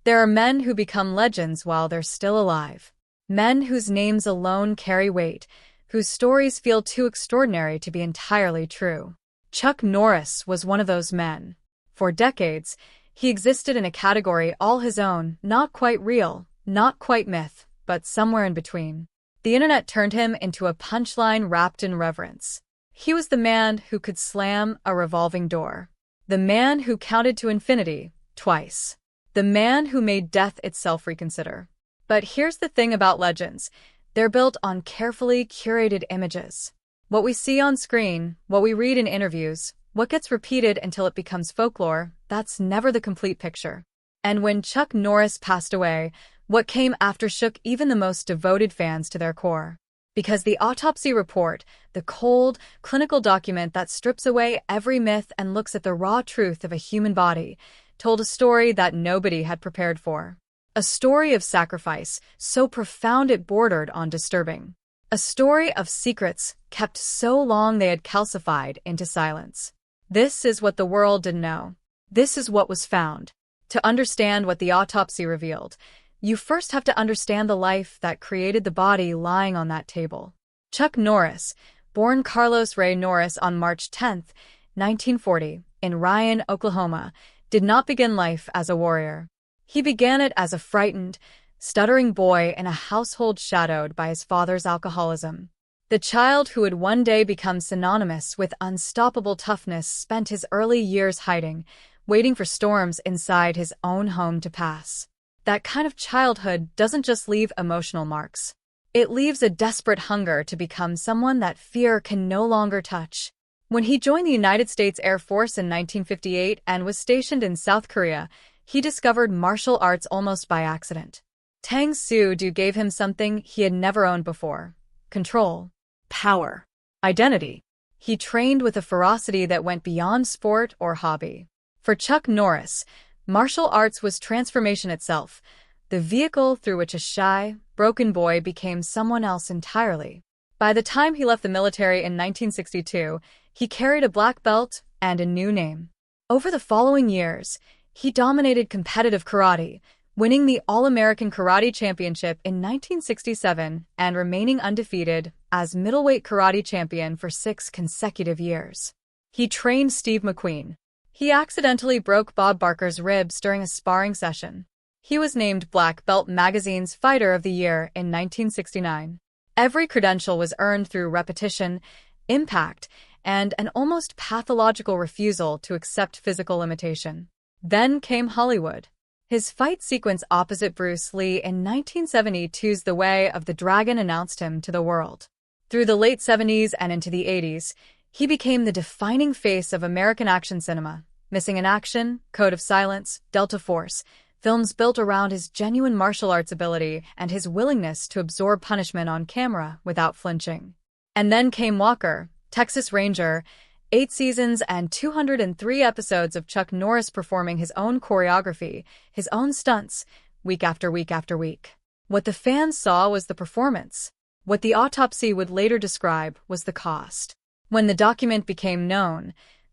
There are men who become legends while they're still alive. Men whose names alone carry weight, whose stories feel too extraordinary to be entirely true. Chuck Norris was one of those men. For decades, he existed in a category all his own, not quite real, not quite myth, but somewhere in between. The internet turned him into a punchline wrapped in reverence. He was the man who could slam a revolving door. The man who counted to infinity, twice. The man who made death itself reconsider. But here's the thing about legends. They're built on carefully curated images. What we see on screen, what we read in interviews, what gets repeated until it becomes folklore, that's never the complete picture. And when Chuck Norris passed away, what came after shook even the most devoted fans to their core. Because the autopsy report, the cold, clinical document that strips away every myth and looks at the raw truth of a human body, told a story that nobody had prepared for. A story of sacrifice, so profound it bordered on disturbing. A story of secrets kept so long they had calcified into silence. This is what the world didn't know. This is what was found. To understand what the autopsy revealed, you first have to understand the life that created the body lying on that table. Chuck Norris, born Carlos Ray Norris on March 10, 1940, in Ryan, Oklahoma, did not begin life as a warrior. He began it as a frightened, stuttering boy in a household shadowed by his father's alcoholism. The child who would one day become synonymous with unstoppable toughness spent his early years hiding, waiting for storms inside his own home to pass. That kind of childhood doesn't just leave emotional marks. It leaves a desperate hunger to become someone that fear can no longer touch. When he joined the United States Air Force in 1958 and was stationed in South Korea, he discovered martial arts almost by accident. Tang Soo Do gave him something he had never owned before: control, power, identity. He trained with a ferocity that went beyond sport or hobby. For Chuck Norris, martial arts was transformation itself, the vehicle through which a shy, broken boy became someone else entirely. By the time he left the military in 1962, he carried a black belt and a new name. Over the following years, he dominated competitive karate, winning the All-American Karate Championship in 1967 and remaining undefeated as middleweight karate champion for 6 consecutive years. He trained Steve McQueen. He accidentally broke Bob Barker's ribs during a sparring session. He was named Black Belt Magazine's Fighter of the Year in 1969. Every credential was earned through repetition, impact, and an almost pathological refusal to accept physical limitation. Then came Hollywood. His fight sequence opposite Bruce Lee in 1972's The Way of the Dragon announced him to the world. Through the late 70s and into the 80s, he became the defining face of American action cinema. Missing in Action, Code of Silence, Delta Force, films built around his genuine martial arts ability and his willingness to absorb punishment on camera without flinching. And then came Walker, Texas Ranger, 8 seasons and 203 episodes of Chuck Norris performing his own choreography, his own stunts, week after week after week. What the fans saw was the performance. What the autopsy would later describe was the cost. When the document became known,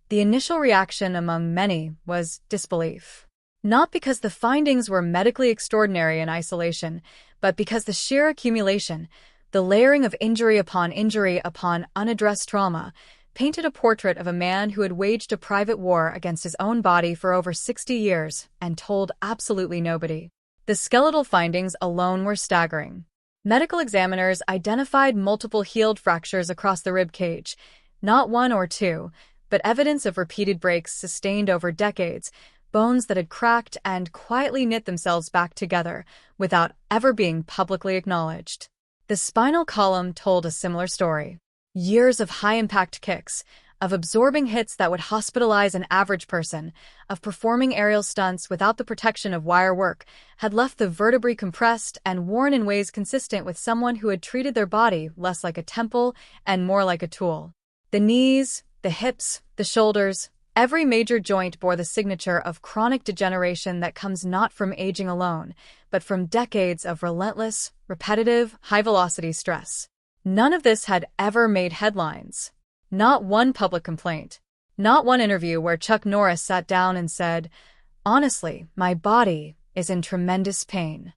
the initial reaction among many was disbelief. Not because the findings were medically extraordinary in isolation, but because the sheer accumulation, the layering of injury upon unaddressed trauma, painted a portrait of a man who had waged a private war against his own body for over 60 years and told absolutely nobody. The skeletal findings alone were staggering. Medical examiners identified multiple healed fractures across the rib cage, not 1 or 2, but evidence of repeated breaks sustained over decades, bones that had cracked and quietly knit themselves back together without ever being publicly acknowledged. The spinal column told a similar story. Years of high-impact kicks, of absorbing hits that would hospitalize an average person, of performing aerial stunts without the protection of wire work, had left the vertebrae compressed and worn in ways consistent with someone who had treated their body less like a temple and more like a tool. The knees, the hips, the shoulders, every major joint bore the signature of chronic degeneration that comes not from aging alone, but from decades of relentless, repetitive, high-velocity stress. None of this had ever made headlines. Not one public complaint. Not one interview where Chuck Norris sat down and said, "Honestly, my body, is in tremendous pain.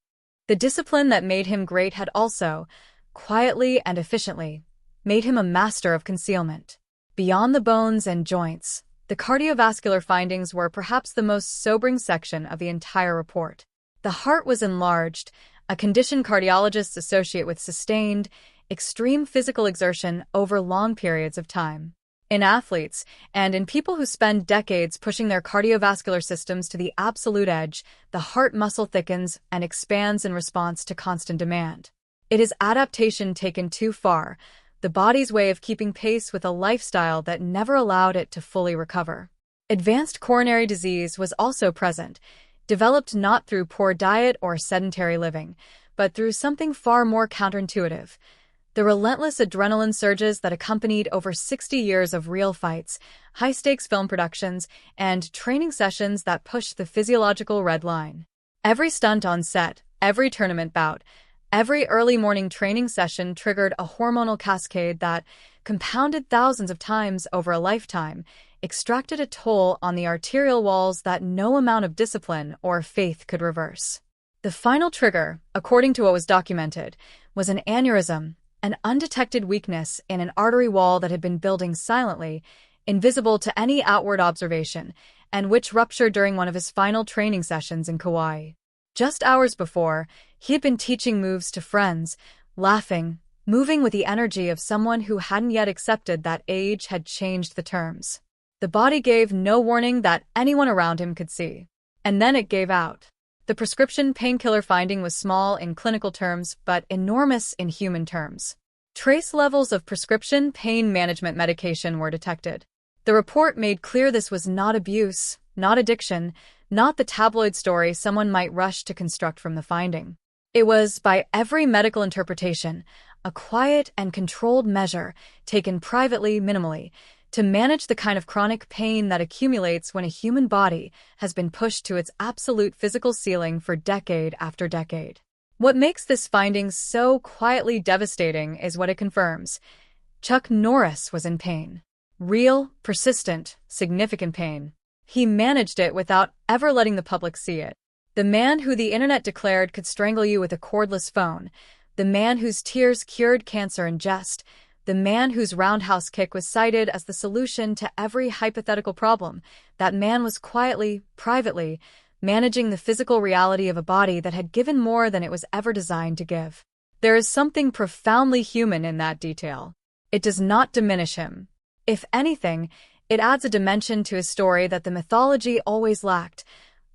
The discipline that made him great had also, quietly and efficiently, made him a master of concealment. Beyond the bones and joints, the cardiovascular findings were perhaps the most sobering section of the entire report. The heart was enlarged, a condition cardiologists associate with sustained, extreme physical exertion over long periods of time. In athletes, and in people who spend decades pushing their cardiovascular systems to the absolute edge, the heart muscle thickens and expands in response to constant demand. It is adaptation taken too far, the body's way of keeping pace with a lifestyle that never allowed it to fully recover. Advanced coronary disease was also present, developed not through poor diet or sedentary living, but through something far more counterintuitive: the relentless adrenaline surges that accompanied over 60 years of real fights, high-stakes film productions, and training sessions that pushed the physiological red line. Every stunt on set, every tournament bout, every early morning training session triggered a hormonal cascade that, compounded thousands of times over a lifetime, extracted a toll on the arterial walls that no amount of discipline or faith could reverse. The final trigger, according to what was documented, was an aneurysm, an undetected weakness in an artery wall that had been building silently, invisible to any outward observation, and which ruptured during one of his final training sessions in Kauai. Just hours before, he had been teaching moves to friends, laughing, moving with the energy of someone who hadn't yet accepted that age had changed the terms. The body gave no warning that anyone around him could see. And then it gave out. The prescription painkiller finding was small in clinical terms, but enormous in human terms. Trace levels of prescription pain management medication were detected. The report made clear this was not abuse, not addiction, not the tabloid story someone might rush to construct from the finding. It was, by every medical interpretation, a quiet and controlled measure, taken privately, minimally, to manage the kind of chronic pain that accumulates when a human body has been pushed to its absolute physical ceiling for decade after decade. What makes this finding so quietly devastating is what it confirms. Chuck Norris was in pain. Real, persistent, significant pain. He managed it without ever letting the public see it. The man who the internet declared could strangle you with a cordless phone. The man whose tears cured cancer in jest. The man whose roundhouse kick was cited as the solution to every hypothetical problem. That man was quietly, privately, managing the physical reality of a body that had given more than it was ever designed to give. There is something profoundly human in that detail. It does not diminish him. If anything, it adds a dimension to his story that the mythology always lacked: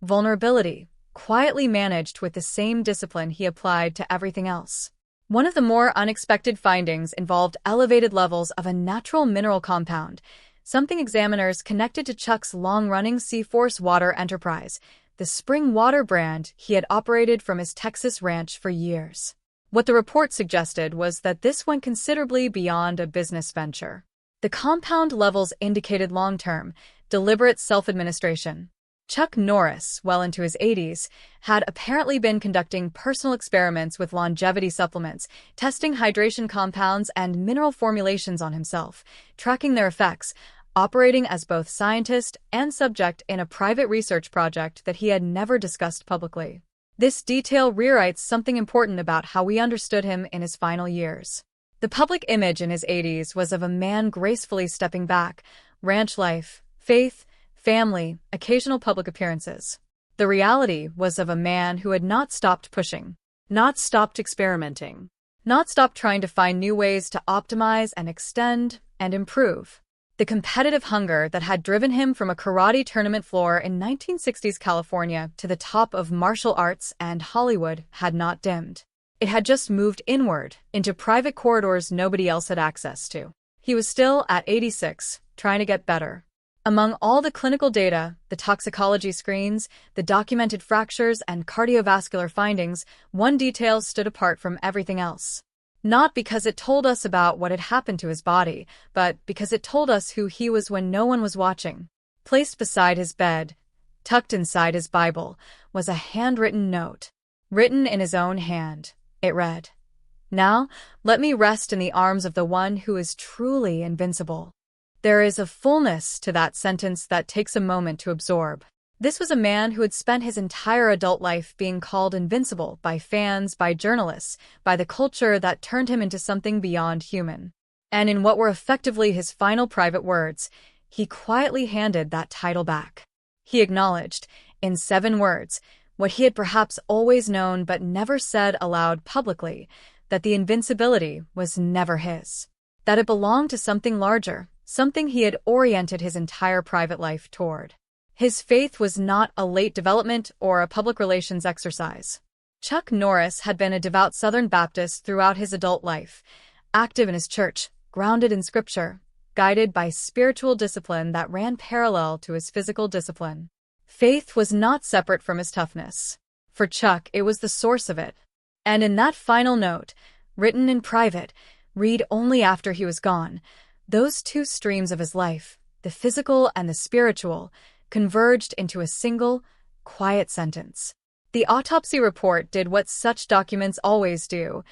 vulnerability, quietly managed with the same discipline he applied to everything else. One of the more unexpected findings involved elevated levels of a natural mineral compound, something examiners connected to Chuck's long-running Seaforce water enterprise, the spring water brand he had operated from his Texas ranch for years. What the report suggested was that this went considerably beyond a business venture. The compound levels indicated long-term, deliberate self-administration. Chuck Norris, well into his 80s, had apparently been conducting personal experiments with longevity supplements, testing hydration compounds and mineral formulations on himself, tracking their effects, operating as both scientist and subject in a private research project that he had never discussed publicly. This detail rewrites something important about how we understood him in his final years. The public image in his 80s was of a man gracefully stepping back: ranch life, faith, family, occasional public appearances. The reality was of a man who had not stopped pushing, not stopped experimenting, not stopped trying to find new ways to optimize and extend and improve. The competitive hunger that had driven him from a karate tournament floor in 1960s California to the top of martial arts and Hollywood had not dimmed. It had just moved inward, into private corridors nobody else had access to. He was still, at 86, trying to get better. Among all the clinical data, the toxicology screens, the documented fractures and cardiovascular findings, one detail stood apart from everything else. Not because it told us about what had happened to his body, but because it told us who he was when no one was watching. Placed beside his bed, tucked inside his Bible, was a handwritten note. Written in his own hand, it read, "Now, let me rest in the arms of the one who is truly invincible." There is a fullness to that sentence that takes a moment to absorb. This was a man who had spent his entire adult life being called invincible by fans, by journalists, by the culture that turned him into something beyond human. And in what were effectively his final private words, he quietly handed that title back. He acknowledged, in 7 words, what he had perhaps always known but never said aloud publicly, that the invincibility was never his. That it belonged to something larger, something he had oriented his entire private life toward. His faith was not a late development or a public relations exercise. Chuck Norris had been a devout Southern Baptist throughout his adult life, active in his church, grounded in Scripture, guided by spiritual discipline that ran parallel to his physical discipline. Faith was not separate from his toughness. For Chuck, it was the source of it. And in that final note, written in private, read only after he was gone, those 2 streams of his life, the physical and the spiritual, converged into a single, quiet sentence. The autopsy report did what such documents always do.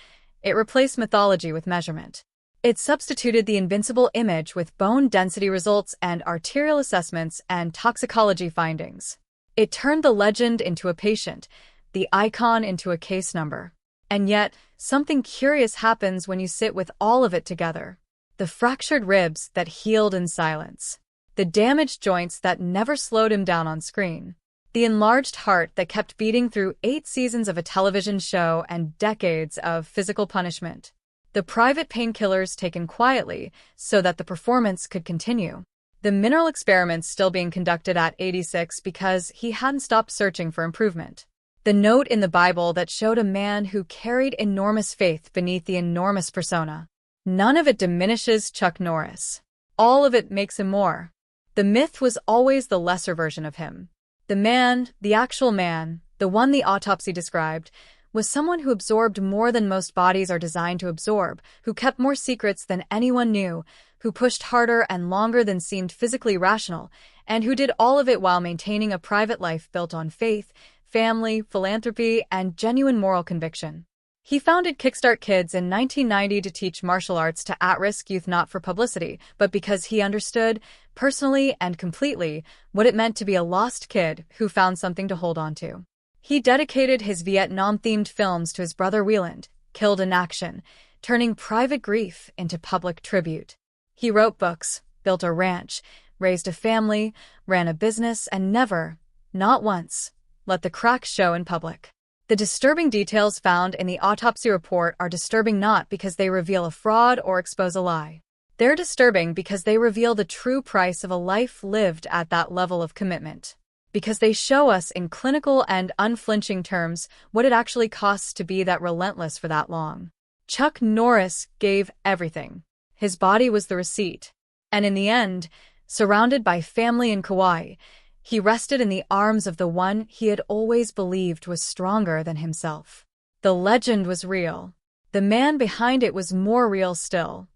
It replaced mythology with measurement. It substituted the invincible image with bone density results and arterial assessments and toxicology findings. It turned the legend into a patient, the icon into a case number. And yet, something curious happens when you sit with all of it together. The fractured ribs that healed in silence. The damaged joints that never slowed him down on screen. The enlarged heart that kept beating through 8 seasons of a television show and decades of physical punishment. The private painkillers taken quietly so that the performance could continue. The mineral experiments still being conducted at 86 because he hadn't stopped searching for improvement. The note in the Bible that showed a man who carried enormous faith beneath the enormous persona. None of it diminishes Chuck Norris. All of it makes him more. The myth was always the lesser version of him. The man, the actual man, the one the autopsy described, was someone who absorbed more than most bodies are designed to absorb, who kept more secrets than anyone knew, who pushed harder and longer than seemed physically rational, and who did all of it while maintaining a private life built on faith, family, philanthropy, and genuine moral conviction. He founded Kickstart Kids in 1990 to teach martial arts to at-risk youth, not for publicity, but because he understood, personally and completely, what it meant to be a lost kid who found something to hold on to. He dedicated his Vietnam-themed films to his brother Wieland, killed in action, turning private grief into public tribute. He wrote books, built a ranch, raised a family, ran a business, and never, not once, let the cracks show in public. The disturbing details found in the autopsy report are disturbing not because they reveal a fraud or expose a lie. They're disturbing because they reveal the true price of a life lived at that level of commitment. Because they show us in clinical and unflinching terms what it actually costs to be that relentless for that long. Chuck Norris gave everything. His body was the receipt. And in the end, surrounded by family in Kauai, he rested in the arms of the one he had always believed was stronger than himself. The legend was real. The man behind it was more real still.